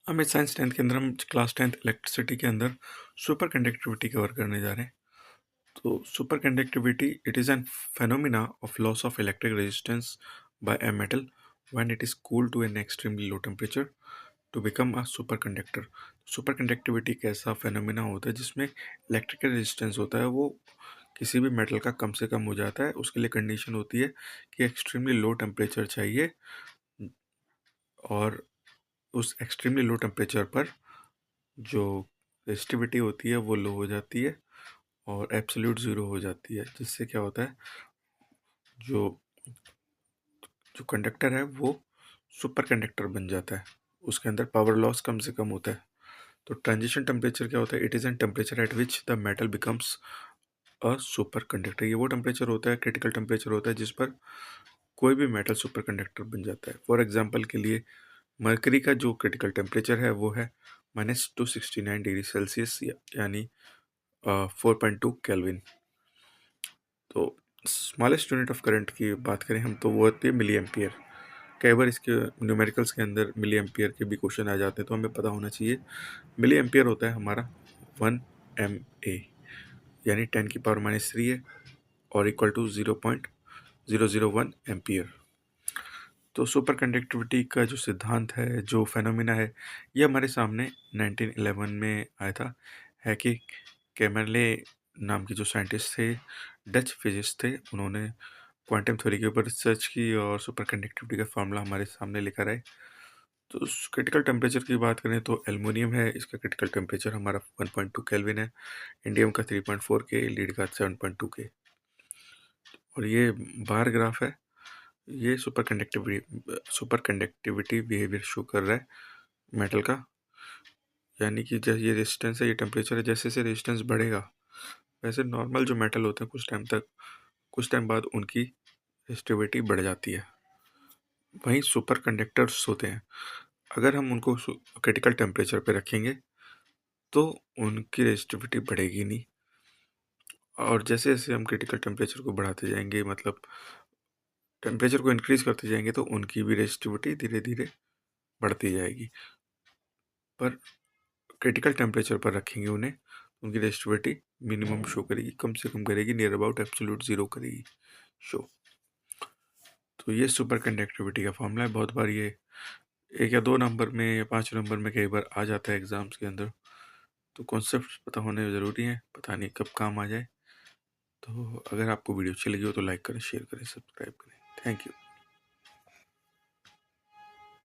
हमें science 10th के अंदर हम क्लास 10th इलेक्ट्रिसिटी के अंदर सुपर कंडक्टिविटी कवर करने जा रहे हैं। तो super conductivity it is an phenomena of loss of electric resistance by a metal when it is cooled to an extremely low temperature to become a superconductor। Super conductivity एक ऐसा phenomena होता है जिसमें इलेक्ट्रिकल रेजिस्टेंस होता है वो किसी भी मेटल का कम से कम हो जाता है। उसके लिए कंडीशन होती है कि एक्सट्रीमली लो टेम्परेचर चाहिए और उस एक्सट्रीमली लो टेम्परेचर पर जो रेजिस्टिविटी होती है वो लो हो जाती है और एब्सोल्यूट ज़ीरो हो जाती है, जिससे क्या होता है जो जो कंडक्टर है वो सुपर कंडक्टर बन जाता है। उसके अंदर पावर लॉस कम से कम होता है। तो ट्रांजिशन टेम्परेचर क्या होता है? It is an temperature at which the metal becomes a super conductor. ये वो टेम्परेचर होता है, क्रिटिकल टेम्परेचर होता है जिस पर कोई भी मेटल सुपर कंडक्टर बन जाता है। फॉर एग्जाम्पल के लिए मरकरी का जो क्रिटिकल टेम्परेचर है वो है -269 डिग्री सेल्सियस यानी 4.2 केल्विन। तो स्मॉलेस्ट यूनिट ऑफ करंट की बात करें हम तो वो होती है मिली एम्पियर। कई बार इसके न्यूमेरिकल्स के अंदर मिली एम्पियर के भी क्वेश्चन आ जाते हैं, तो हमें पता होना चाहिए मिली एम्पियर होता है हमारा 1 MA यानी 10⁻³ है और इक्वल टू 0.001 एम्पियर। तो सुपर कंडक्टिविटी का जो सिद्धांत है, जो फेनोमिना है, ये हमारे सामने 1911 में आया था। है कि कैमरले नाम के जो साइंटिस्ट थे, डच फिजिस्ट थे, उन्होंने क्वांटम थ्योरी के ऊपर रिसर्च की और सुपर कंडक्टिविटी का फार्मूला हमारे सामने लेकर आए। तो क्रिटिकल टेम्परेचर की बात करें तो एल्युमिनियम है, इसका क्रिटिकल टेम्परेचर हमारा 1.2 केल्विन है, इंडियम का 3.4 के, लीड का 7.2 के। और ये बार ग्राफ है, ये सुपर कंडक्टिविटी बिहेवियर शो कर रहा है मेटल का। यानी कि जैसे ये रेजिस्टेंस है, ये टेम्परेचर है, जैसे जैसे रेजिस्टेंस बढ़ेगा वैसे नॉर्मल जो मेटल होते हैं कुछ टाइम बाद उनकी रेजिस्टिविटी बढ़ जाती है। वहीं सुपर कंडक्टर्स होते हैं, अगर हम उनको क्रिटिकल टेम्परेचर पे रखेंगे तो उनकी रेजिस्टिविटी बढ़ेगी नहीं, और जैसे जैसे हम क्रिटिकल टेम्परेचर को बढ़ाते जाएंगे, मतलब टेम्परेचर को इंक्रीज करते जाएंगे, तो उनकी भी रेजिस्टिविटी धीरे धीरे बढ़ती जाएगी। पर क्रिटिकल टेम्परेचर पर रखेंगे उन्हें, उनकी रेजिस्टिविटी मिनिमम शो करेगी, कम से कम करेगी, नियर अबाउट एब्सोल्यूट ज़ीरो करेगी शो। तो ये सुपर कंडक्टिविटी का फॉर्मूला है। बहुत बार ये 1 या 2 नंबर में या 5 नंबर में कई बार आ जाता है एग्जाम्स के अंदर। तो कॉन्सेप्ट पता होने ज़रूरी है, पता नहीं कब काम आ जाए। तो अगर आपको वीडियो अच्छी लगी हो तो लाइक करें, शेयर करें, सब्सक्राइब करें। Thank you.